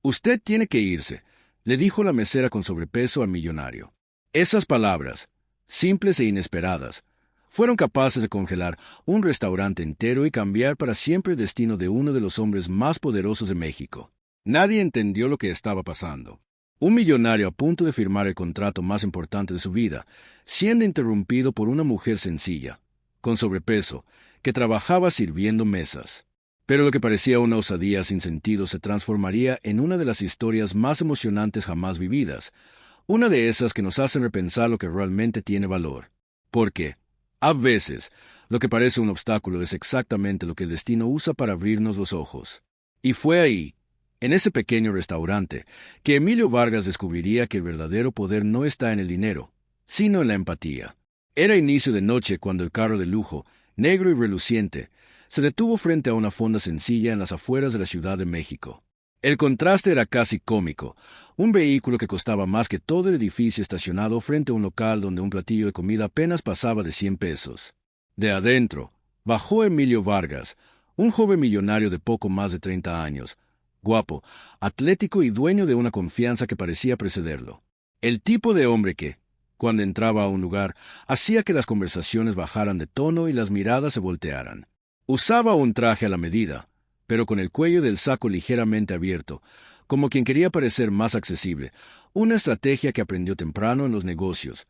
Usted tiene que irse, le dijo la mesera con sobrepeso al millonario. Esas palabras, simples e inesperadas, fueron capaces de congelar un restaurante entero y cambiar para siempre el destino de uno de los hombres más poderosos de México. Nadie entendió lo que estaba pasando. Un millonario a punto de firmar el contrato más importante de su vida, siendo interrumpido por una mujer sencilla, con sobrepeso, que trabajaba sirviendo mesas. Pero lo que parecía una osadía sin sentido se transformaría en una de las historias más emocionantes jamás vividas, una de esas que nos hacen repensar lo que realmente tiene valor. Porque, a veces, lo que parece un obstáculo es exactamente lo que el destino usa para abrirnos los ojos. Y fue ahí, en ese pequeño restaurante, que Emilio Vargas descubriría que el verdadero poder no está en el dinero, sino en la empatía. Era inicio de noche cuando el carro de lujo, negro y reluciente, se detuvo frente a una fonda sencilla en las afueras de la Ciudad de México. El contraste era casi cómico, un vehículo que costaba más que todo el edificio estacionado frente a un local donde un platillo de comida apenas pasaba de 100 pesos. De adentro, bajó Emilio Vargas, un joven millonario de poco más de 30 años, guapo, atlético y dueño de una confianza que parecía precederlo. El tipo de hombre que, cuando entraba a un lugar, hacía que las conversaciones bajaran de tono y las miradas se voltearan. Usaba un traje a la medida, pero con el cuello del saco ligeramente abierto, como quien quería parecer más accesible, una estrategia que aprendió temprano en los negocios,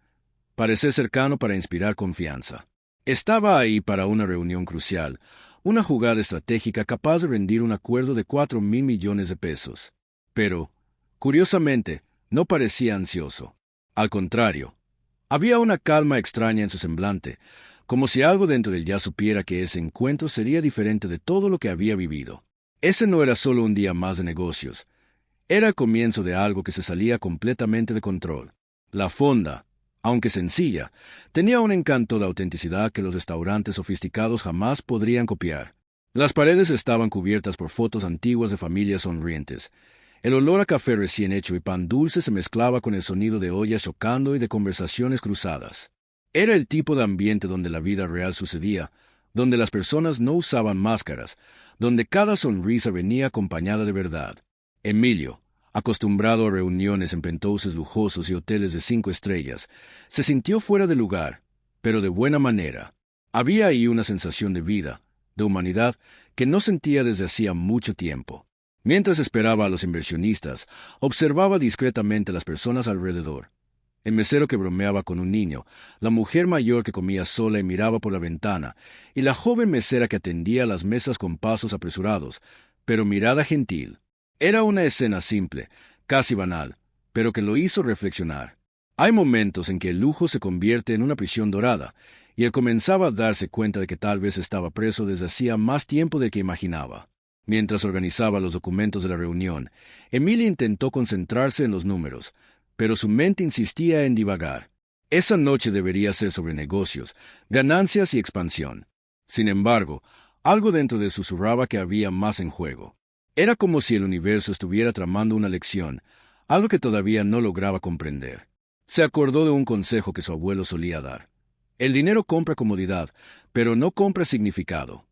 parecer cercano para inspirar confianza. Estaba ahí para una reunión crucial, una jugada estratégica capaz de rendir un acuerdo de 4.000 millones de pesos. Pero, curiosamente, no parecía ansioso. Al contrario, había una calma extraña en su semblante, como si algo dentro de él ya supiera que ese encuentro sería diferente de todo lo que había vivido. Ese no era solo un día más de negocios, era el comienzo de algo que se salía completamente de control. La fonda, aunque sencilla, tenía un encanto de autenticidad que los restaurantes sofisticados jamás podrían copiar. Las paredes estaban cubiertas por fotos antiguas de familias sonrientes. El olor a café recién hecho y pan dulce se mezclaba con el sonido de ollas chocando y de conversaciones cruzadas. Era el tipo de ambiente donde la vida real sucedía, donde las personas no usaban máscaras, donde cada sonrisa venía acompañada de verdad. Emilio, acostumbrado a reuniones en penthouses lujosos y hoteles de 5 estrellas, se sintió fuera de lugar, pero de buena manera. Había ahí una sensación de vida, de humanidad, que no sentía desde hacía mucho tiempo. Mientras esperaba a los inversionistas, observaba discretamente a las personas alrededor. El mesero que bromeaba con un niño, la mujer mayor que comía sola y miraba por la ventana, y la joven mesera que atendía las mesas con pasos apresurados, pero mirada gentil. Era una escena simple, casi banal, pero que lo hizo reflexionar. Hay momentos en que el lujo se convierte en una prisión dorada, y él comenzaba a darse cuenta de que tal vez estaba preso desde hacía más tiempo del que imaginaba. Mientras organizaba los documentos de la reunión, Emilia intentó concentrarse en los números, pero su mente insistía en divagar. Esa noche debería ser sobre negocios, ganancias y expansión. Sin embargo, algo dentro de él susurraba que había más en juego. Era como si el universo estuviera tramando una lección, algo que todavía no lograba comprender. Se acordó de un consejo que su abuelo solía dar. El dinero compra comodidad, pero no compra significado.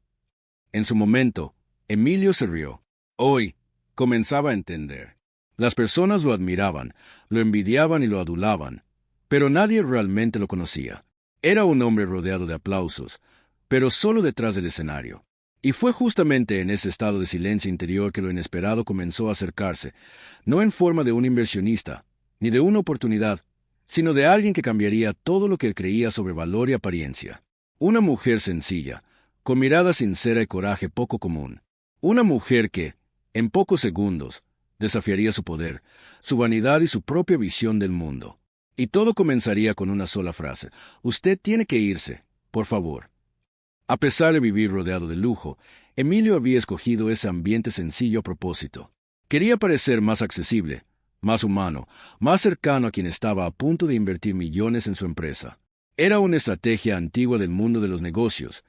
En su momento, Emilio se rió. Hoy, comenzaba a entender. Las personas lo admiraban, lo envidiaban y lo adulaban, pero nadie realmente lo conocía. Era un hombre rodeado de aplausos, pero solo detrás del escenario. Y fue justamente en ese estado de silencio interior que lo inesperado comenzó a acercarse, no en forma de un inversionista, ni de una oportunidad, sino de alguien que cambiaría todo lo que él creía sobre valor y apariencia. Una mujer sencilla, con mirada sincera y coraje poco común. Una mujer que, en pocos segundos, desafiaría su poder, su vanidad y su propia visión del mundo. Y todo comenzaría con una sola frase: «Usted tiene que irse, por favor». A pesar de vivir rodeado de lujo, Emilio había escogido ese ambiente sencillo a propósito. Quería parecer más accesible, más humano, más cercano a quien estaba a punto de invertir millones en su empresa. Era una estrategia antigua del mundo de los negocios,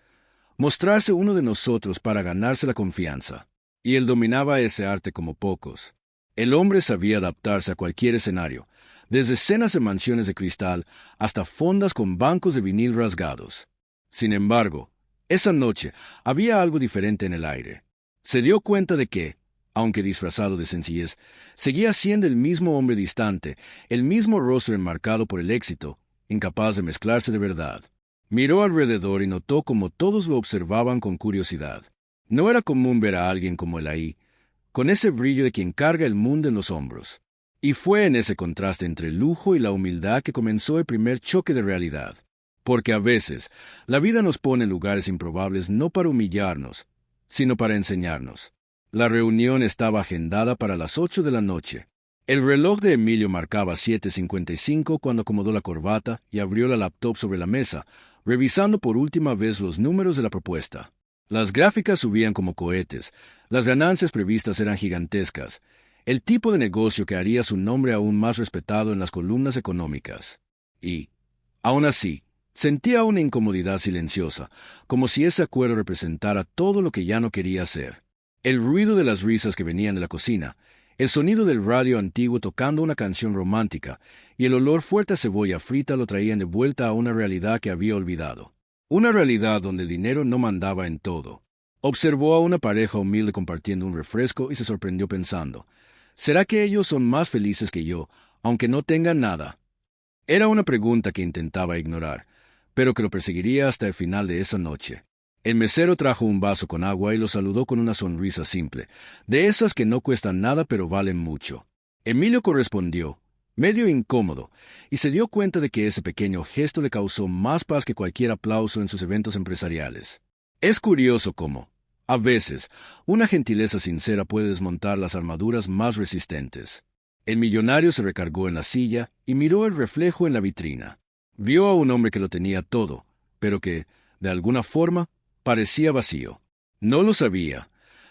mostrarse uno de nosotros para ganarse la confianza. Y él dominaba ese arte como pocos. El hombre sabía adaptarse a cualquier escenario, desde escenas de mansiones de cristal hasta fondas con bancos de vinil rasgados. Sin embargo, esa noche había algo diferente en el aire. Se dio cuenta de que, aunque disfrazado de sencillez, seguía siendo el mismo hombre distante, el mismo rostro enmarcado por el éxito, incapaz de mezclarse de verdad. Miró alrededor y notó cómo todos lo observaban con curiosidad. No era común ver a alguien como él ahí, con ese brillo de quien carga el mundo en los hombros. Y fue en ese contraste entre el lujo y la humildad que comenzó el primer choque de realidad. Porque a veces, la vida nos pone en lugares improbables no para humillarnos, sino para enseñarnos. La reunión estaba agendada para las 8 de la noche. El reloj de Emilio marcaba 7:55 cuando acomodó la corbata y abrió la laptop sobre la mesa, revisando por última vez los números de la propuesta. Las gráficas subían como cohetes, las ganancias previstas eran gigantescas, el tipo de negocio que haría su nombre aún más respetado en las columnas económicas. Y, aún así, sentía una incomodidad silenciosa, como si ese acuerdo representara todo lo que ya no quería hacer. El ruido de las risas que venían de la cocina, el sonido del radio antiguo tocando una canción romántica y el olor fuerte a cebolla frita lo traían de vuelta a una realidad que había olvidado. Una realidad donde el dinero no mandaba en todo. Observó a una pareja humilde compartiendo un refresco y se sorprendió pensando, ¿será que ellos son más felices que yo, aunque no tengan nada? Era una pregunta que intentaba ignorar, pero que lo perseguiría hasta el final de esa noche. El mesero trajo un vaso con agua y lo saludó con una sonrisa simple, de esas que no cuestan nada pero valen mucho. Emilio correspondió, medio incómodo, y se dio cuenta de que ese pequeño gesto le causó más paz que cualquier aplauso en sus eventos empresariales. Es curioso cómo, a veces, una gentileza sincera puede desmontar las armaduras más resistentes. El millonario se recargó en la silla y miró el reflejo en la vitrina. Vio a un hombre que lo tenía todo, pero que, de alguna forma, parecía vacío. No lo sabía,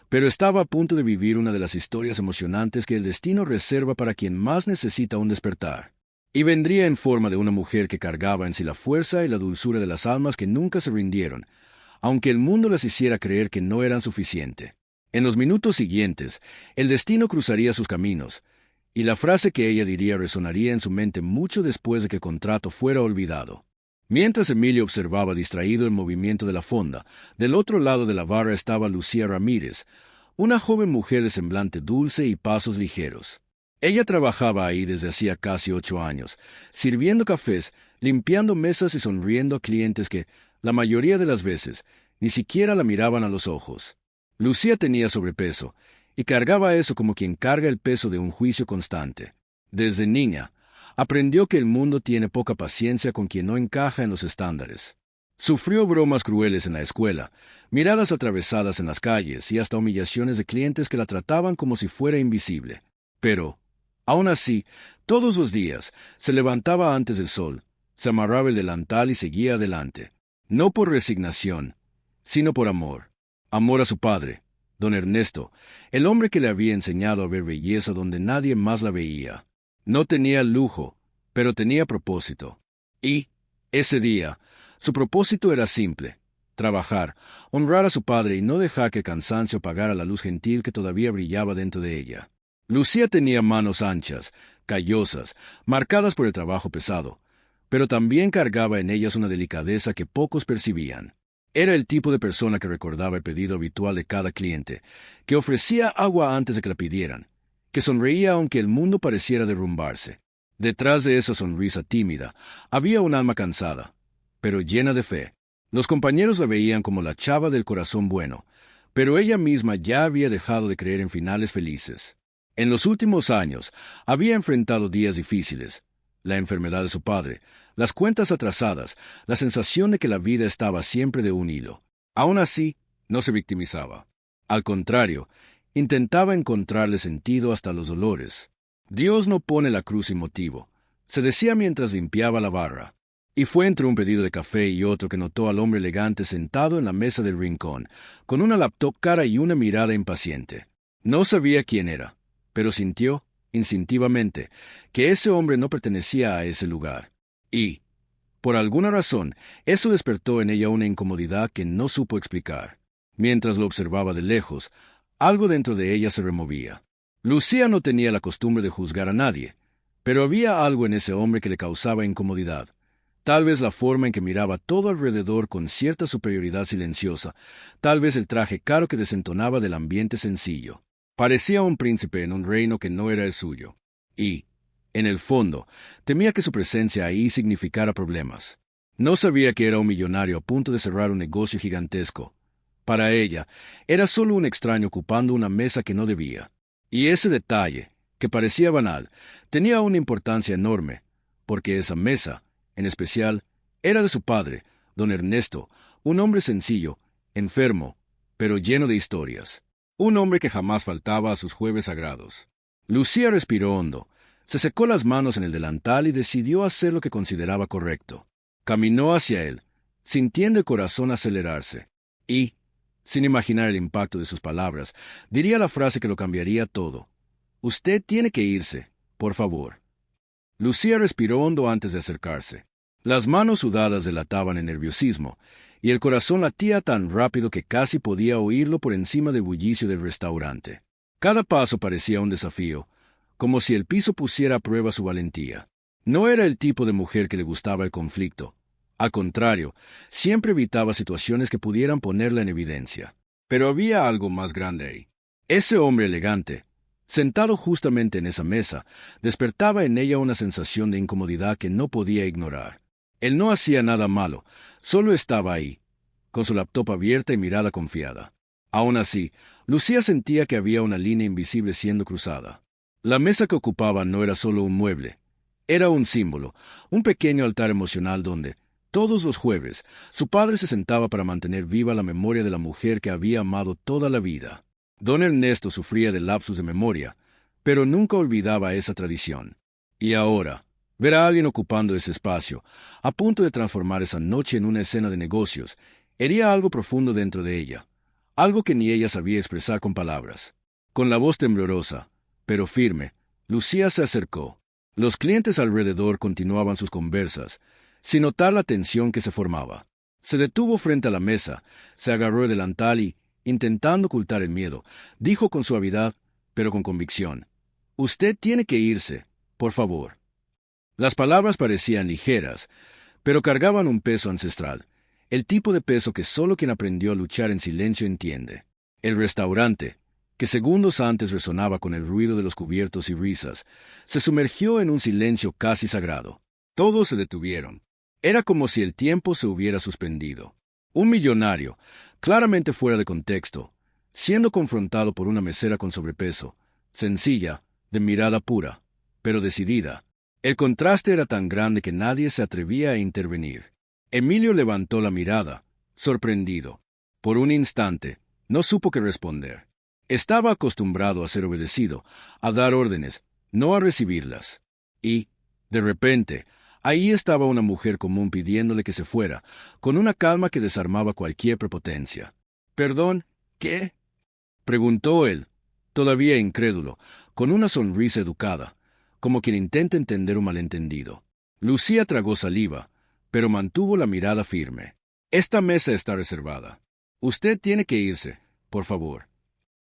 pero estaba a punto de vivir una de las historias emocionantes que el destino reserva para quien más necesita un despertar. Y vendría en forma de una mujer que cargaba en sí la fuerza y la dulzura de las almas que nunca se rindieron, aunque el mundo les hiciera creer que no eran suficiente. En los minutos siguientes, el destino cruzaría sus caminos, y la frase que ella diría resonaría en su mente mucho después de que el contrato fuera olvidado. Mientras Emilio observaba distraído el movimiento de la fonda, del otro lado de la barra estaba Lucía Ramírez, una joven mujer de semblante dulce y pasos ligeros. Ella trabajaba ahí desde hacía casi 8 años, sirviendo cafés, limpiando mesas y sonriendo a clientes que, la mayoría de las veces, ni siquiera la miraban a los ojos. Lucía tenía sobrepeso, y cargaba eso como quien carga el peso de un juicio constante. Desde niña, aprendió que el mundo tiene poca paciencia con quien no encaja en los estándares. Sufrió bromas crueles en la escuela, miradas atravesadas en las calles y hasta humillaciones de clientes que la trataban como si fuera invisible. Pero, aún así, todos los días, se levantaba antes del sol, se amarraba el delantal y seguía adelante. No por resignación, sino por amor. Amor a su padre, don Ernesto, el hombre que le había enseñado a ver belleza donde nadie más la veía. No tenía lujo, pero tenía propósito. Y, ese día, su propósito era simple: trabajar, honrar a su padre y no dejar que el cansancio apagara la luz gentil que todavía brillaba dentro de ella. Lucía tenía manos anchas, callosas, marcadas por el trabajo pesado, pero también cargaba en ellas una delicadeza que pocos percibían. Era el tipo de persona que recordaba el pedido habitual de cada cliente, que ofrecía agua antes de que la pidieran, que sonreía aunque el mundo pareciera derrumbarse. Detrás de esa sonrisa tímida había un alma cansada, pero llena de fe. Los compañeros la veían como la chava del corazón bueno, pero ella misma ya había dejado de creer en finales felices. En los últimos años había enfrentado días difíciles: la enfermedad de su padre, las cuentas atrasadas, la sensación de que la vida estaba siempre de un hilo. Aún así, no se victimizaba. Al contrario, intentaba encontrarle sentido hasta los dolores. Dios no pone la cruz sin motivo, se decía mientras limpiaba la barra. Y fue entre un pedido de café y otro que notó al hombre elegante sentado en la mesa del rincón, con una laptop cara y una mirada impaciente. No sabía quién era, pero sintió, instintivamente, que ese hombre no pertenecía a ese lugar. Y, por alguna razón, eso despertó en ella una incomodidad que no supo explicar. Mientras lo observaba de lejos, algo dentro de ella se removía. Lucía no tenía la costumbre de juzgar a nadie, pero había algo en ese hombre que le causaba incomodidad. Tal vez la forma en que miraba todo alrededor con cierta superioridad silenciosa, tal vez el traje caro que desentonaba del ambiente sencillo. Parecía un príncipe en un reino que no era el suyo. Y, en el fondo, temía que su presencia ahí significara problemas. No sabía que era un millonario a punto de cerrar un negocio gigantesco. Para ella, era solo un extraño ocupando una mesa que no debía. Y ese detalle, que parecía banal, tenía una importancia enorme, porque esa mesa, en especial, era de su padre, don Ernesto, un hombre sencillo, enfermo, pero lleno de historias. Un hombre que jamás faltaba a sus jueves sagrados. Lucía respiró hondo, se secó las manos en el delantal y decidió hacer lo que consideraba correcto. Caminó hacia él, sintiendo el corazón acelerarse, y, sin imaginar el impacto de sus palabras, diría la frase que lo cambiaría todo. «Usted tiene que irse, por favor». Lucía respiró hondo antes de acercarse. Las manos sudadas delataban el nerviosismo, y el corazón latía tan rápido que casi podía oírlo por encima del bullicio del restaurante. Cada paso parecía un desafío, como si el piso pusiera a prueba su valentía. No era el tipo de mujer que le gustaba el conflicto. Al contrario, siempre evitaba situaciones que pudieran ponerla en evidencia. Pero había algo más grande ahí. Ese hombre elegante, sentado justamente en esa mesa, despertaba en ella una sensación de incomodidad que no podía ignorar. Él no hacía nada malo, solo estaba ahí, con su laptop abierta y mirada confiada. Aún así, Lucía sentía que había una línea invisible siendo cruzada. La mesa que ocupaba no era solo un mueble, era un símbolo, un pequeño altar emocional donde, todos los jueves, su padre se sentaba para mantener viva la memoria de la mujer que había amado toda la vida. Don Ernesto sufría de lapsus de memoria, pero nunca olvidaba esa tradición. Y ahora, ver a alguien ocupando ese espacio, a punto de transformar esa noche en una escena de negocios, hería algo profundo dentro de ella, algo que ni ella sabía expresar con palabras. Con la voz temblorosa, pero firme, Lucía se acercó. Los clientes alrededor continuaban sus conversas, sin notar la tensión que se formaba. Se detuvo frente a la mesa, se agarró el delantal y, intentando ocultar el miedo, dijo con suavidad, pero con convicción: «Usted tiene que irse, por favor». Las palabras parecían ligeras, pero cargaban un peso ancestral, el tipo de peso que solo quien aprendió a luchar en silencio entiende. El restaurante, que segundos antes resonaba con el ruido de los cubiertos y risas, se sumergió en un silencio casi sagrado. Todos se detuvieron. Era como si el tiempo se hubiera suspendido. Un millonario, claramente fuera de contexto, siendo confrontado por una mesera con sobrepeso, sencilla, de mirada pura, pero decidida. El contraste era tan grande que nadie se atrevía a intervenir. Emilio levantó la mirada, sorprendido. Por un instante, no supo qué responder. Estaba acostumbrado a ser obedecido, a dar órdenes, no a recibirlas. Y, de repente, ahí estaba una mujer común pidiéndole que se fuera, con una calma que desarmaba cualquier prepotencia. «¿Perdón? ¿Qué?», preguntó él, todavía incrédulo, con una sonrisa educada, como quien intenta entender un malentendido. Lucía tragó saliva, pero mantuvo la mirada firme. «Esta mesa está reservada. Usted tiene que irse, por favor»,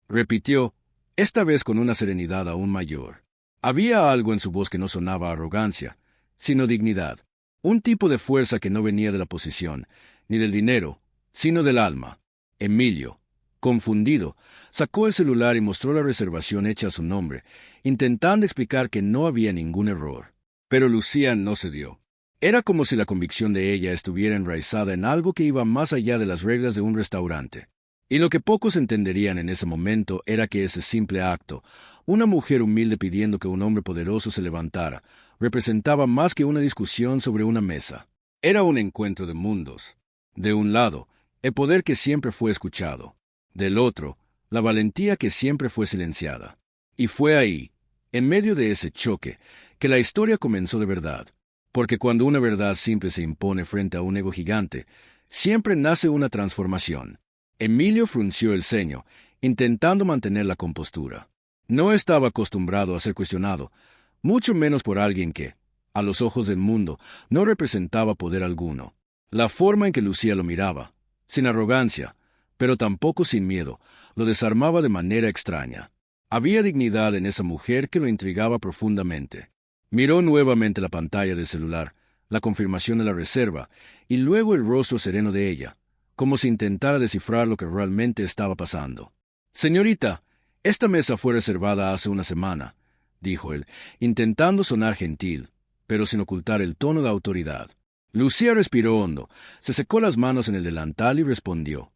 repitió, esta vez con una serenidad aún mayor. Había algo en su voz que no sonaba a arrogancia, sino dignidad, un tipo de fuerza que no venía de la posición, ni del dinero, sino del alma. Emilio, confundido, sacó el celular y mostró la reservación hecha a su nombre, intentando explicar que no había ningún error. Pero Lucía no cedió. Era como si la convicción de ella estuviera enraizada en algo que iba más allá de las reglas de un restaurante. Y lo que pocos entenderían en ese momento era que ese simple acto, una mujer humilde pidiendo que un hombre poderoso se levantara, representaba más que una discusión sobre una mesa. Era un encuentro de mundos. De un lado, el poder que siempre fue escuchado. Del otro, la valentía que siempre fue silenciada. Y fue ahí, en medio de ese choque, que la historia comenzó de verdad. Porque cuando una verdad simple se impone frente a un ego gigante, siempre nace una transformación. Emilio frunció el ceño, intentando mantener la compostura. No estaba acostumbrado a ser cuestionado, mucho menos por alguien que, a los ojos del mundo, no representaba poder alguno. La forma en que Lucía lo miraba, sin arrogancia, pero tampoco sin miedo, lo desarmaba de manera extraña. Había dignidad en esa mujer que lo intrigaba profundamente. Miró nuevamente la pantalla del celular, la confirmación de la reserva, y luego el rostro sereno de ella, como si intentara descifrar lo que realmente estaba pasando. «Señorita, Esta mesa fue reservada hace una semana, dijo él, intentando sonar gentil, pero sin ocultar el tono de autoridad. Lucía respiró hondo, se secó las manos en el delantal y respondió: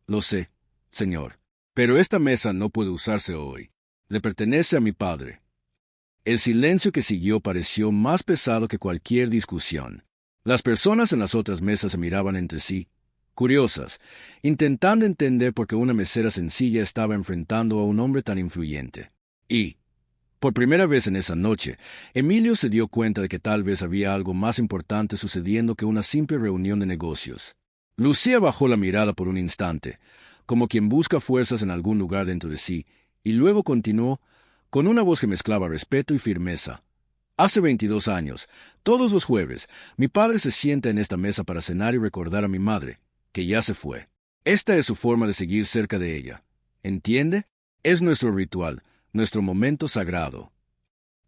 Lo sé, señor, pero esta mesa no puede usarse hoy. Le pertenece a mi padre. El silencio que siguió pareció más pesado que cualquier discusión. Las personas en las otras mesas se miraban entre sí, curiosas, intentando entender por qué una mesera sencilla estaba enfrentando a un hombre tan influyente. Y, por primera vez en esa noche, Emilio se dio cuenta de que tal vez había algo más importante sucediendo que una simple reunión de negocios. Lucía bajó la mirada por un instante, como quien busca fuerzas en algún lugar dentro de sí, y luego continuó, con una voz que mezclaba respeto y firmeza. Hace 22 años, todos los jueves, mi padre se sienta en esta mesa para cenar y recordar a mi madre, que ya se fue. Esta es su forma de seguir cerca de ella. ¿Entiende? Es nuestro ritual, nuestro momento sagrado.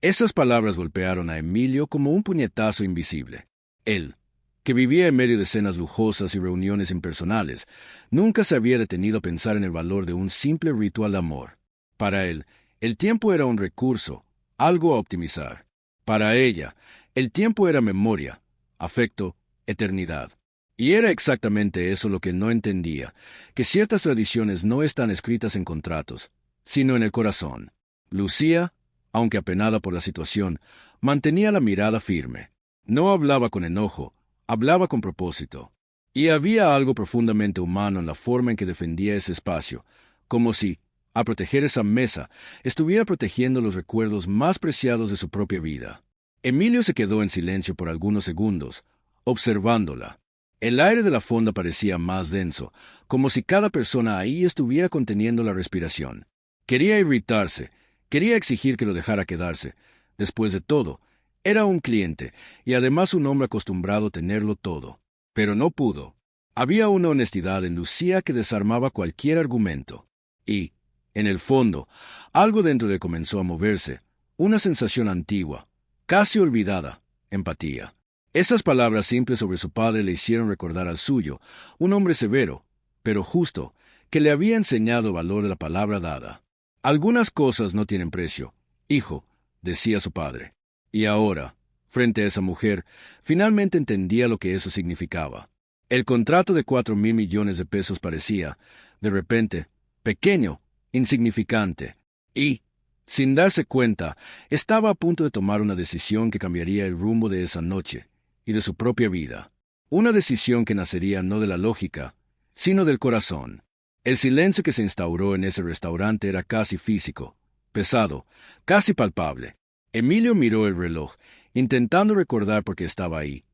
Esas palabras golpearon a Emilio como un puñetazo invisible. Él, que vivía en medio de cenas lujosas y reuniones impersonales, nunca se había detenido a pensar en el valor de un simple ritual de amor. Para él, el tiempo era un recurso, algo a optimizar. Para ella, el tiempo era memoria, afecto, eternidad. Y era exactamente eso lo que no entendía, que ciertas tradiciones no están escritas en contratos, sino en el corazón. Lucía, aunque apenada por la situación, mantenía la mirada firme. No hablaba con enojo, hablaba con propósito. Y había algo profundamente humano en la forma en que defendía ese espacio, como si, a proteger esa mesa, estuviera protegiendo los recuerdos más preciados de su propia vida. Emilio se quedó en silencio por algunos segundos, observándola. El aire de la fonda parecía más denso, como si cada persona ahí estuviera conteniendo la respiración. Quería irritarse, quería exigir que lo dejara quedarse. Después de todo, era un cliente, y además un hombre acostumbrado a tenerlo todo. Pero no pudo. Había una honestidad en Lucía que desarmaba cualquier argumento. Y, en el fondo, algo dentro de él comenzó a moverse, una sensación antigua, casi olvidada, empatía. Esas palabras simples sobre su padre le hicieron recordar al suyo, un hombre severo, pero justo, que le había enseñado valor de la palabra dada. Algunas cosas no tienen precio, hijo, decía su padre. Y ahora, frente a esa mujer, finalmente entendía lo que eso significaba. El contrato de 4.000 millones de pesos parecía, de repente, pequeño, insignificante, y, sin darse cuenta, estaba a punto de tomar una decisión que cambiaría el rumbo de esa noche y de su propia vida. Una decisión que nacería no de la lógica, sino del corazón. El silencio que se instauró en ese restaurante era casi físico, pesado, casi palpable. Emilio miró el reloj, intentando recordar por qué estaba ahí.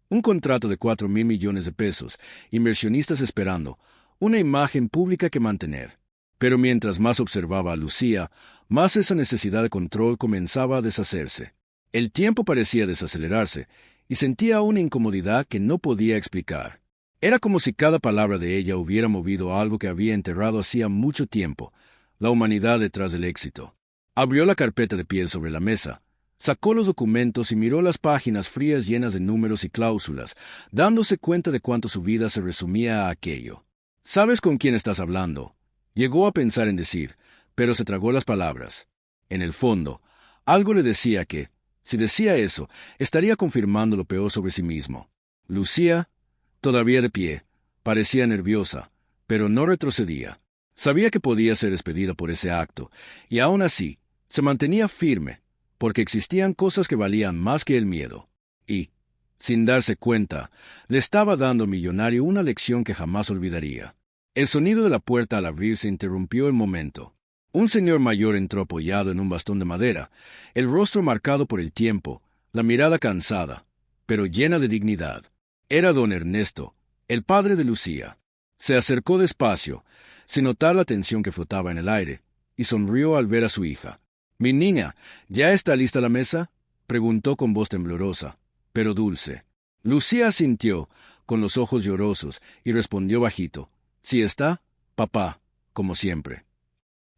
Un contrato de 4.000 millones de pesos, inversionistas esperando, una imagen pública que mantener. Pero mientras más observaba a Lucía, más esa necesidad de control comenzaba a deshacerse. El tiempo parecía desacelerarse, y sentía una incomodidad que no podía explicar. Era como si cada palabra de ella hubiera movido algo que había enterrado hacía mucho tiempo, la humanidad detrás del éxito. Abrió la carpeta de piel sobre la mesa, sacó los documentos y miró las páginas frías llenas de números y cláusulas, dándose cuenta de cuánto su vida se resumía a aquello. ¿Sabes con quién estás hablando?, llegó a pensar en decir, pero se tragó las palabras. En el fondo, algo le decía que, si decía eso, estaría confirmando lo peor sobre sí mismo. Lucía, todavía de pie, parecía nerviosa, pero no retrocedía. Sabía que podía ser despedida por ese acto, y aún así, se mantenía firme, porque existían cosas que valían más que el miedo. Y, sin darse cuenta, le estaba dando al millonario una lección que jamás olvidaría. El sonido de la puerta al abrirse interrumpió el momento. Un señor mayor entró apoyado en un bastón de madera, el rostro marcado por el tiempo, la mirada cansada, pero llena de dignidad. Era don Ernesto, el padre de Lucía. Se acercó despacio, sin notar la tensión que flotaba en el aire, y sonrió al ver a su hija. «Mi niña, ¿ya está lista la mesa?», preguntó con voz temblorosa, pero dulce. Lucía asintió, con los ojos llorosos, y respondió bajito: «Sí está, papá, como siempre».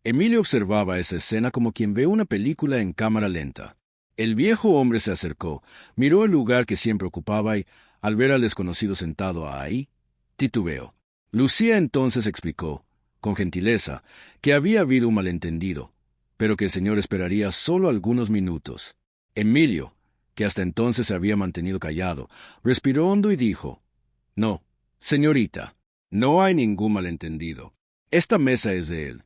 Emilio observaba esa escena como quien ve una película en cámara lenta. El viejo hombre se acercó, miró el lugar que siempre ocupaba y, al ver al desconocido sentado ahí, titubeó. Lucía entonces explicó, con gentileza, que había habido un malentendido, pero que el señor esperaría solo algunos minutos. Emilio, que hasta entonces se había mantenido callado, respiró hondo y dijo: «No, señorita, no hay ningún malentendido. Esta mesa es de él».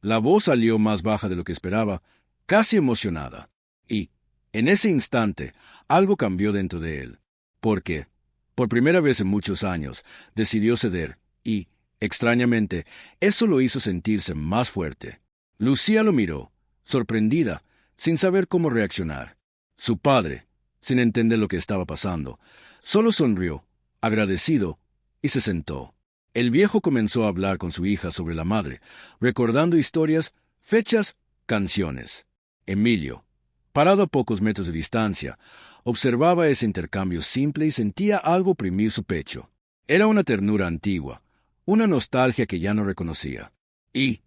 La voz salió más baja de lo que esperaba, casi emocionada, y, en ese instante, algo cambió dentro de él, porque, por primera vez en muchos años, decidió ceder, y, extrañamente, eso lo hizo sentirse más fuerte. Lucía lo miró, sorprendida, sin saber cómo reaccionar. Su padre, sin entender lo que estaba pasando, solo sonrió, agradecido, y se sentó. El viejo comenzó a hablar con su hija sobre la madre, recordando historias, fechas, canciones. Emilio, parado a pocos metros de distancia, observaba ese intercambio simple y sentía algo oprimir su pecho. Era una ternura antigua, una nostalgia que ya no reconocía. Y,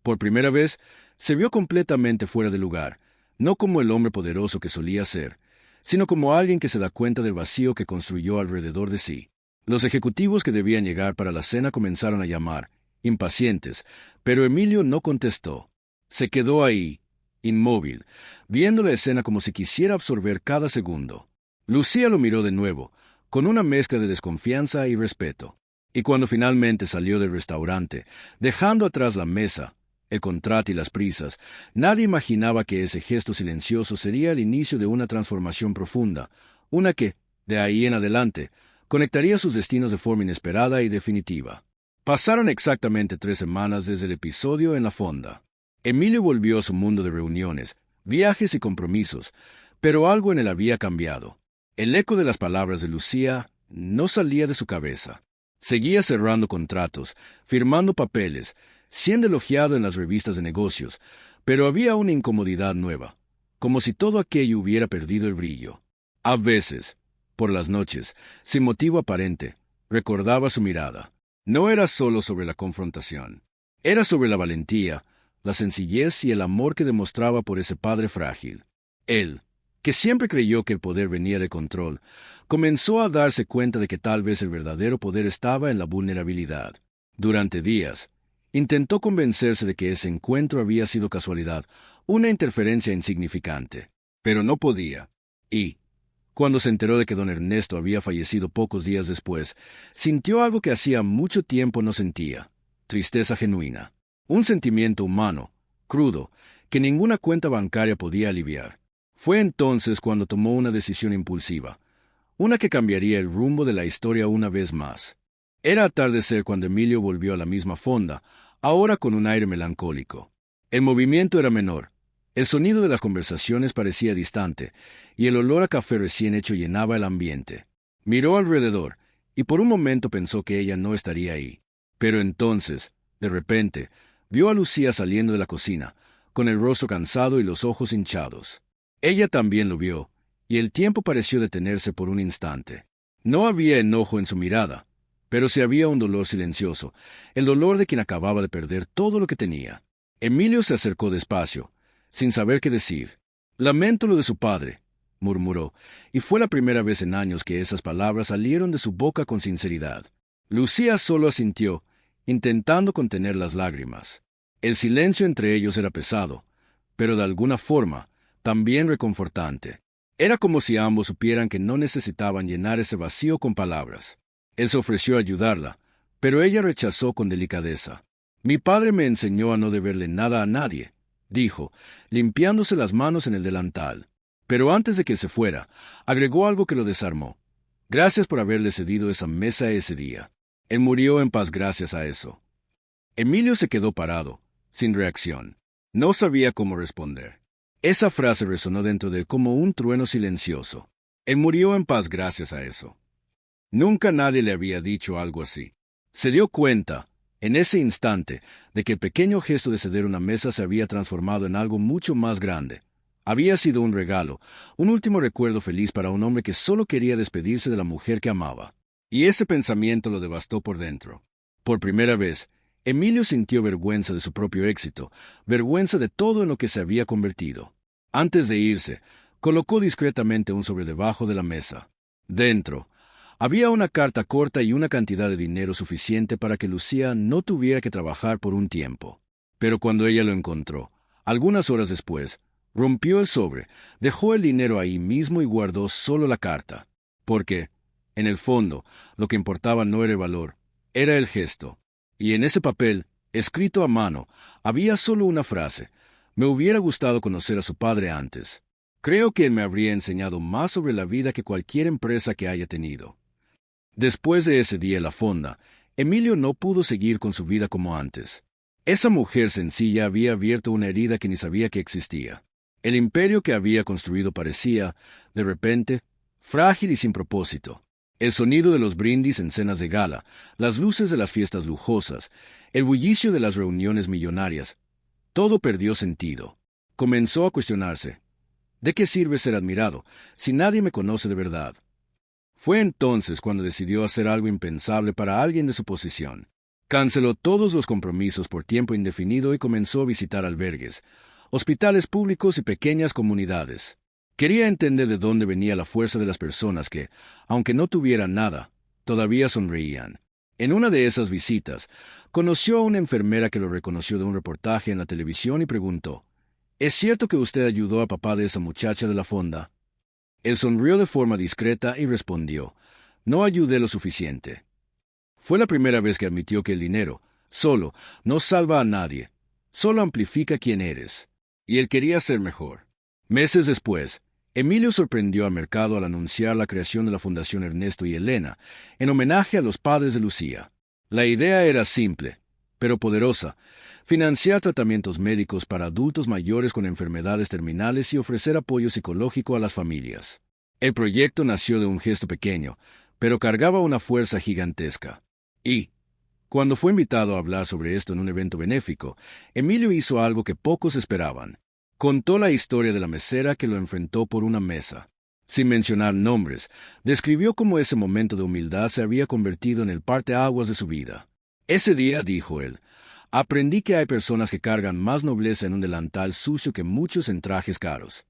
por primera vez, se vio completamente fuera de lugar, no como el hombre poderoso que solía ser, sino como alguien que se da cuenta del vacío que construyó alrededor de sí. Los ejecutivos que debían llegar para la cena comenzaron a llamar, impacientes, pero Emilio no contestó. Se quedó ahí, inmóvil, viendo la escena como si quisiera absorber cada segundo. Lucía lo miró de nuevo, con una mezcla de desconfianza y respeto. Y cuando finalmente salió del restaurante, dejando atrás la mesa, el contrato y las prisas, nadie imaginaba que ese gesto silencioso sería el inicio de una transformación profunda, una que, de ahí en adelante, conectaría sus destinos de forma inesperada y definitiva. Pasaron exactamente 3 semanas desde el episodio en la fonda. Emilio volvió a su mundo de reuniones, viajes y compromisos, pero algo en él había cambiado. El eco de las palabras de Lucía no salía de su cabeza. Seguía cerrando contratos, firmando papeles, siendo elogiado en las revistas de negocios, pero había una incomodidad nueva, como si todo aquello hubiera perdido el brillo. A veces, por las noches, sin motivo aparente, recordaba su mirada. No era solo sobre la confrontación. Era sobre la valentía, la sencillez y el amor que demostraba por ese padre frágil. Él, que siempre creyó que el poder venía de control, comenzó a darse cuenta de que tal vez el verdadero poder estaba en la vulnerabilidad. Durante días, intentó convencerse de que ese encuentro había sido casualidad, una interferencia insignificante, pero no podía. Y, cuando se enteró de que don Ernesto había fallecido pocos días después, sintió algo que hacía mucho tiempo no sentía: tristeza genuina. Un sentimiento humano, crudo, que ninguna cuenta bancaria podía aliviar. Fue entonces cuando tomó una decisión impulsiva, una que cambiaría el rumbo de la historia una vez más. Era atardecer cuando Emilio volvió a la misma fonda, ahora con un aire melancólico. El movimiento era menor. El sonido de las conversaciones parecía distante, y el olor a café recién hecho llenaba el ambiente. Miró alrededor, y por un momento pensó que ella no estaría ahí. Pero entonces, de repente, vio a Lucía saliendo de la cocina, con el rostro cansado y los ojos hinchados. Ella también lo vio, y el tiempo pareció detenerse por un instante. No había enojo en su mirada, pero sí había un dolor silencioso, el dolor de quien acababa de perder todo lo que tenía. Emilio se acercó despacio, sin saber qué decir. «Lamento lo de su padre», murmuró, y fue la primera vez en años que esas palabras salieron de su boca con sinceridad. Lucía solo asintió, intentando contener las lágrimas. El silencio entre ellos era pesado, pero de alguna forma también reconfortante. Era como si ambos supieran que no necesitaban llenar ese vacío con palabras. Él se ofreció a ayudarla, pero ella rechazó con delicadeza. «Mi padre me enseñó a no deberle nada a nadie», dijo, limpiándose las manos en el delantal. Pero antes de que se fuera, agregó algo que lo desarmó. «Gracias por haberle cedido esa mesa ese día. Él murió en paz gracias a eso». Emilio se quedó parado, sin reacción. No sabía cómo responder. Esa frase resonó dentro de él como un trueno silencioso. Él murió en paz gracias a eso. Nunca nadie le había dicho algo así. Se dio cuenta, en ese instante, de que el pequeño gesto de ceder una mesa se había transformado en algo mucho más grande. Había sido un regalo, un último recuerdo feliz para un hombre que solo quería despedirse de la mujer que amaba. Y ese pensamiento lo devastó por dentro. Por primera vez, Emilio sintió vergüenza de su propio éxito, vergüenza de todo en lo que se había convertido. Antes de irse, colocó discretamente un sobre debajo de la mesa. Dentro, Había una carta corta y una cantidad de dinero suficiente para que Lucía no tuviera que trabajar por un tiempo. Pero cuando ella lo encontró, algunas horas después, rompió el sobre, dejó el dinero ahí mismo y guardó solo la carta. Porque, en el fondo, lo que importaba no era el valor, era el gesto. Y en ese papel, escrito a mano, había solo una frase: me hubiera gustado conocer a su padre antes. Creo que él me habría enseñado más sobre la vida que cualquier empresa que haya tenido. Después de ese día en la fonda, Emilio no pudo seguir con su vida como antes. Esa mujer sencilla había abierto una herida que ni sabía que existía. El imperio que había construido parecía, de repente, frágil y sin propósito. El sonido de los brindis en cenas de gala, las luces de las fiestas lujosas, el bullicio de las reuniones millonarias, todo perdió sentido. Comenzó a cuestionarse: ¿de qué sirve ser admirado si nadie me conoce de verdad? Fue entonces cuando decidió hacer algo impensable para alguien de su posición. Canceló todos los compromisos por tiempo indefinido y comenzó a visitar albergues, hospitales públicos y pequeñas comunidades. Quería entender de dónde venía la fuerza de las personas que, aunque no tuvieran nada, todavía sonreían. En una de esas visitas, conoció a una enfermera que lo reconoció de un reportaje en la televisión y preguntó: ¿es cierto que usted ayudó a papá de esa muchacha de la fonda? Él sonrió de forma discreta y respondió: no ayudé lo suficiente. Fue la primera vez que admitió que el dinero, solo, no salva a nadie, solo amplifica quién eres. Y él quería ser mejor. Meses después, Emilio sorprendió al mercado al anunciar la creación de la Fundación Ernesto y Elena, en homenaje a los padres de Lucía. La idea era simple, pero poderosa: financiar tratamientos médicos para adultos mayores con enfermedades terminales y ofrecer apoyo psicológico a las familias. El proyecto nació de un gesto pequeño, pero cargaba una fuerza gigantesca. Y, cuando fue invitado a hablar sobre esto en un evento benéfico, Emilio hizo algo que pocos esperaban. Contó la historia de la mesera que lo enfrentó por una mesa. Sin mencionar nombres, describió cómo ese momento de humildad se había convertido en el parteaguas de su vida. Ese día, dijo él, aprendí que hay personas que cargan más nobleza en un delantal sucio que muchos en trajes caros.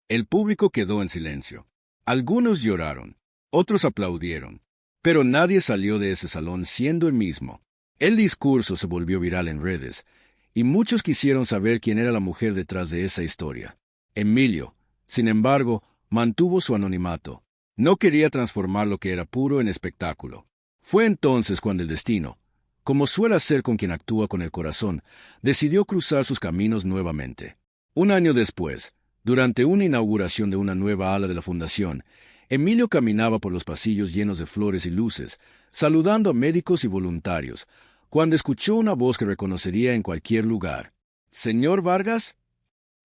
El público quedó en silencio. Algunos lloraron, otros aplaudieron, pero nadie salió de ese salón siendo el mismo. El discurso se volvió viral en redes, y muchos quisieron saber quién era la mujer detrás de esa historia. Emilio, sin embargo, mantuvo su anonimato. No quería transformar lo que era puro en espectáculo. Fue entonces cuando el destino, como suele hacer con quien actúa con el corazón, decidió cruzar sus caminos nuevamente. Un año después, durante una inauguración de una nueva ala de la fundación, Emilio caminaba por los pasillos llenos de flores y luces, saludando a médicos y voluntarios, cuando escuchó una voz que reconocería en cualquier lugar. «¿Señor Vargas?»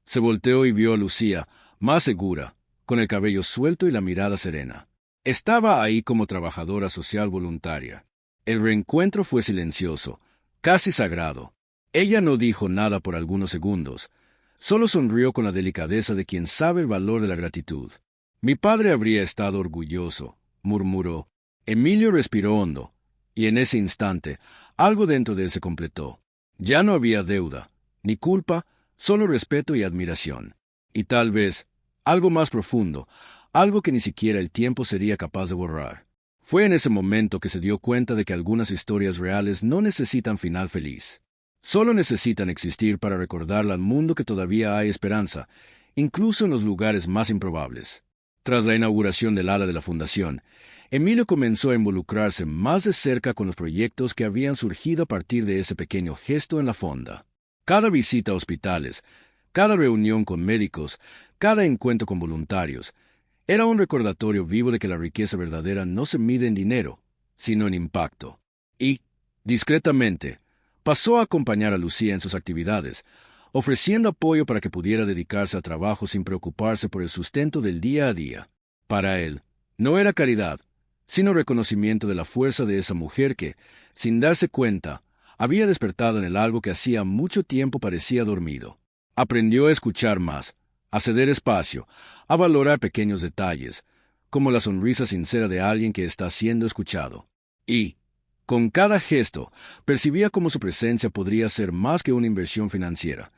Se volteó y vio a Lucía, más segura, con el cabello suelto y la mirada serena. Estaba ahí como trabajadora social voluntaria. El reencuentro fue silencioso, casi sagrado. Ella no dijo nada por algunos segundos. Solo sonrió con la delicadeza de quien sabe el valor de la gratitud. «Mi padre habría estado orgulloso», murmuró. Emilio respiró hondo, y en ese instante, algo dentro de él se completó. Ya no había deuda, ni culpa, solo respeto y admiración. Y tal vez, algo más profundo, algo que ni siquiera el tiempo sería capaz de borrar. Fue en ese momento que se dio cuenta de que algunas historias reales no necesitan final feliz. Solo necesitan existir para recordarle al mundo que todavía hay esperanza, incluso en los lugares más improbables. Tras la inauguración del ala de la fundación, Emilio comenzó a involucrarse más de cerca con los proyectos que habían surgido a partir de ese pequeño gesto en la fonda. Cada visita a hospitales, cada reunión con médicos, cada encuentro con voluntarios, era un recordatorio vivo de que la riqueza verdadera no se mide en dinero, sino en impacto. Y, discretamente, pasó a acompañar a Lucía en sus actividades, ofreciendo apoyo para que pudiera dedicarse al trabajo sin preocuparse por el sustento del día a día. Para él, no era caridad, sino reconocimiento de la fuerza de esa mujer que, sin darse cuenta, había despertado en él algo que hacía mucho tiempo parecía dormido. Aprendió a escuchar más, a ceder espacio, a valorar pequeños detalles, como la sonrisa sincera de alguien que está siendo escuchado. Y, con cada gesto, percibía cómo su presencia podría ser más que una inversión financiera.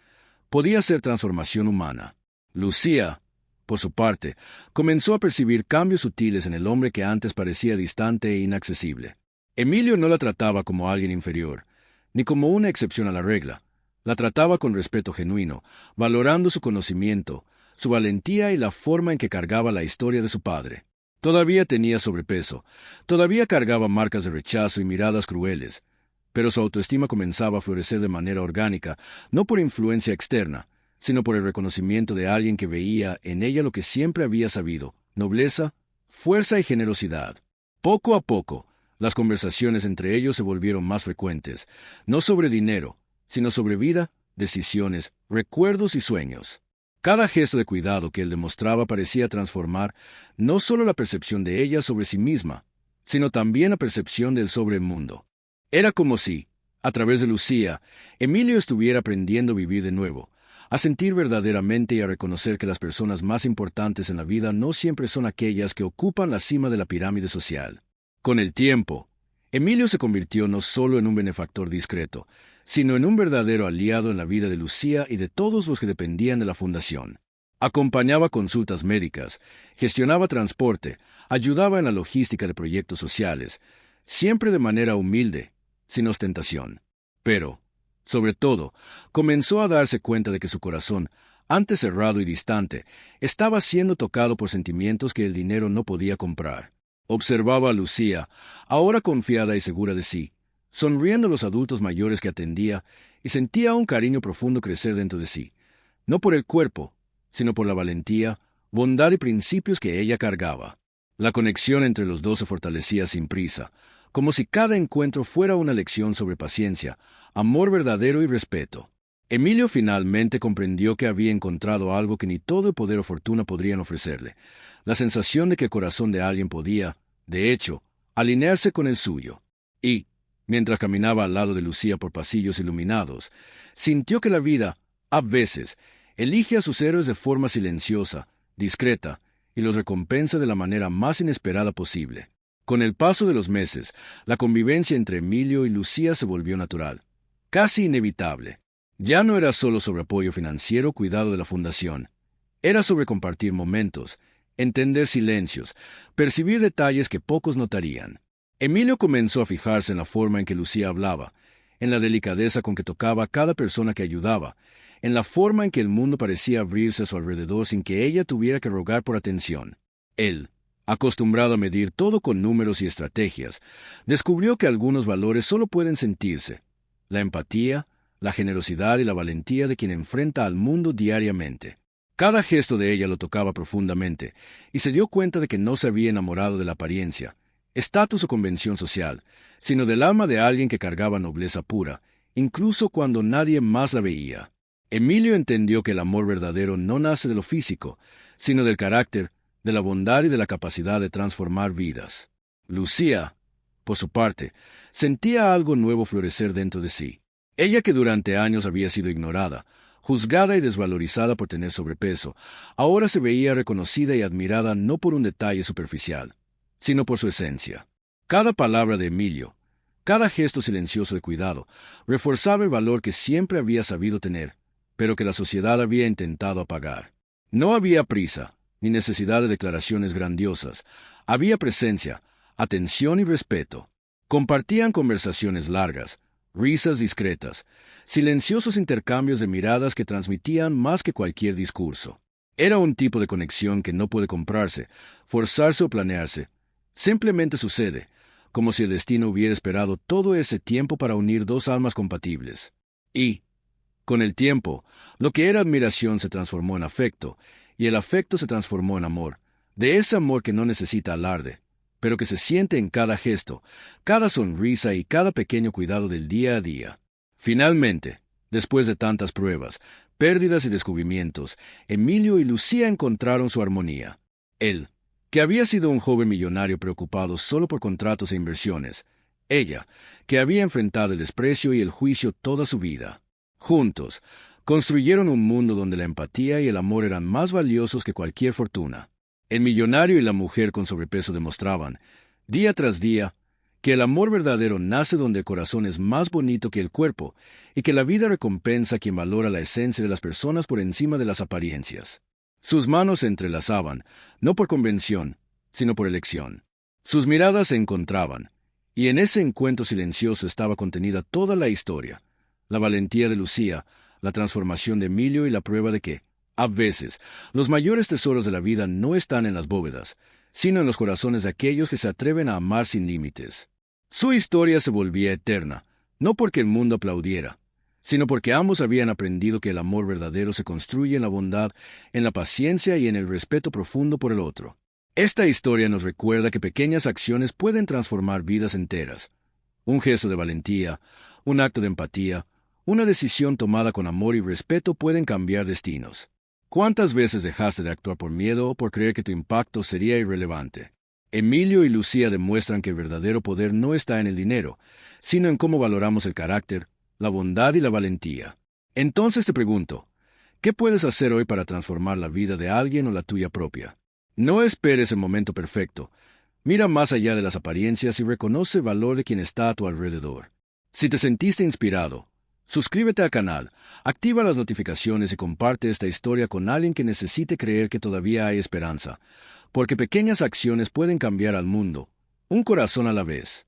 Podía ser transformación humana. Lucía, por su parte, comenzó a percibir cambios sutiles en el hombre que antes parecía distante e inaccesible. Emilio no la trataba como alguien inferior, ni como una excepción a la regla. La trataba con respeto genuino, valorando su conocimiento, su valentía y la forma en que cargaba la historia de su padre. Todavía tenía sobrepeso, todavía cargaba marcas de rechazo y miradas crueles, pero su autoestima comenzaba a florecer de manera orgánica, no por influencia externa, sino por el reconocimiento de alguien que veía en ella lo que siempre había sabido: nobleza, fuerza y generosidad. Poco a poco, las conversaciones entre ellos se volvieron más frecuentes, no sobre dinero, sino sobre vida, decisiones, recuerdos y sueños. Cada gesto de cuidado que él demostraba parecía transformar no solo la percepción de ella sobre sí misma, sino también la percepción del sobre el mundo. Era como si, a través de Lucía, Emilio estuviera aprendiendo a vivir de nuevo, a sentir verdaderamente y a reconocer que las personas más importantes en la vida no siempre son aquellas que ocupan la cima de la pirámide social. Con el tiempo, Emilio se convirtió no solo en un benefactor discreto, sino en un verdadero aliado en la vida de Lucía y de todos los que dependían de la fundación. Acompañaba consultas médicas, gestionaba transporte, ayudaba en la logística de proyectos sociales, siempre de manera humilde, sin ostentación. Pero, sobre todo, comenzó a darse cuenta de que su corazón, antes cerrado y distante, estaba siendo tocado por sentimientos que el dinero no podía comprar. Observaba a Lucía, ahora confiada y segura de sí, sonriendo a los adultos mayores que atendía, y sentía un cariño profundo crecer dentro de sí, no por el cuerpo, sino por la valentía, bondad y principios que ella cargaba. La conexión entre los dos se fortalecía sin prisa, como si cada encuentro fuera una lección sobre paciencia, amor verdadero y respeto. Emilio finalmente comprendió que había encontrado algo que ni todo el poder o fortuna podrían ofrecerle: la sensación de que el corazón de alguien podía, de hecho, alinearse con el suyo. Y, mientras caminaba al lado de Lucía por pasillos iluminados, sintió que la vida, a veces, elige a sus héroes de forma silenciosa, discreta, y los recompensa de la manera más inesperada posible. Con el paso de los meses, la convivencia entre Emilio y Lucía se volvió natural, casi inevitable. Ya no era solo sobre apoyo financiero o cuidado de la fundación. Era sobre compartir momentos, entender silencios, percibir detalles que pocos notarían. Emilio comenzó a fijarse en la forma en que Lucía hablaba, en la delicadeza con que tocaba a cada persona que ayudaba, en la forma en que el mundo parecía abrirse a su alrededor sin que ella tuviera que rogar por atención. Él, acostumbrado a medir todo con números y estrategias, descubrió que algunos valores solo pueden sentirse: la empatía, la generosidad y la valentía de quien enfrenta al mundo diariamente. Cada gesto de ella lo tocaba profundamente, y se dio cuenta de que no se había enamorado de la apariencia, estatus o convención social, sino del alma de alguien que cargaba nobleza pura, incluso cuando nadie más la veía. Emilio entendió que el amor verdadero no nace de lo físico, sino del carácter, de la bondad y de la capacidad de transformar vidas. Lucía, por su parte, sentía algo nuevo florecer dentro de sí. Ella, que durante años había sido ignorada, juzgada y desvalorizada por tener sobrepeso, ahora se veía reconocida y admirada no por un detalle superficial, sino por su esencia. Cada palabra de Emilio, cada gesto silencioso de cuidado, reforzaba el valor que siempre había sabido tener, pero que la sociedad había intentado apagar. No había prisa, ni necesidad de declaraciones grandiosas. Había presencia, atención y respeto. Compartían conversaciones largas, risas discretas, silenciosos intercambios de miradas que transmitían más que cualquier discurso. Era un tipo de conexión que no puede comprarse, forzarse o planearse. Simplemente sucede, como si el destino hubiera esperado todo ese tiempo para unir dos almas compatibles. Y, con el tiempo, lo que era admiración se transformó en afecto, y el afecto se transformó en amor, de ese amor que no necesita alarde, pero que se siente en cada gesto, cada sonrisa y cada pequeño cuidado del día a día. Finalmente, después de tantas pruebas, pérdidas y descubrimientos, Emilio y Lucía encontraron su armonía. Él, que había sido un joven millonario preocupado solo por contratos e inversiones; ella, que había enfrentado el desprecio y el juicio toda su vida. Juntos, construyeron un mundo donde la empatía y el amor eran más valiosos que cualquier fortuna. El millonario y la mujer con sobrepeso demostraban, día tras día, que el amor verdadero nace donde el corazón es más bonito que el cuerpo, y que la vida recompensa a quien valora la esencia de las personas por encima de las apariencias. Sus manos se entrelazaban, no por convención, sino por elección. Sus miradas se encontraban, y en ese encuentro silencioso estaba contenida toda la historia, la valentía de Lucía, la transformación de Emilio y la prueba de que, a veces, los mayores tesoros de la vida no están en las bóvedas, sino en los corazones de aquellos que se atreven a amar sin límites. Su historia se volvía eterna, no porque el mundo aplaudiera, sino porque ambos habían aprendido que el amor verdadero se construye en la bondad, en la paciencia y en el respeto profundo por el otro. Esta historia nos recuerda que pequeñas acciones pueden transformar vidas enteras. Un gesto de valentía, un acto de empatía, una decisión tomada con amor y respeto pueden cambiar destinos. ¿Cuántas veces dejaste de actuar por miedo o por creer que tu impacto sería irrelevante? Emilio y Lucía demuestran que el verdadero poder no está en el dinero, sino en cómo valoramos el carácter, la bondad y la valentía. Entonces te pregunto, ¿qué puedes hacer hoy para transformar la vida de alguien o la tuya propia? No esperes el momento perfecto. Mira más allá de las apariencias y reconoce el valor de quien está a tu alrededor. Si te sentiste inspirado, suscríbete al canal, activa las notificaciones y comparte esta historia con alguien que necesite creer que todavía hay esperanza, porque pequeñas acciones pueden cambiar al mundo, un corazón a la vez.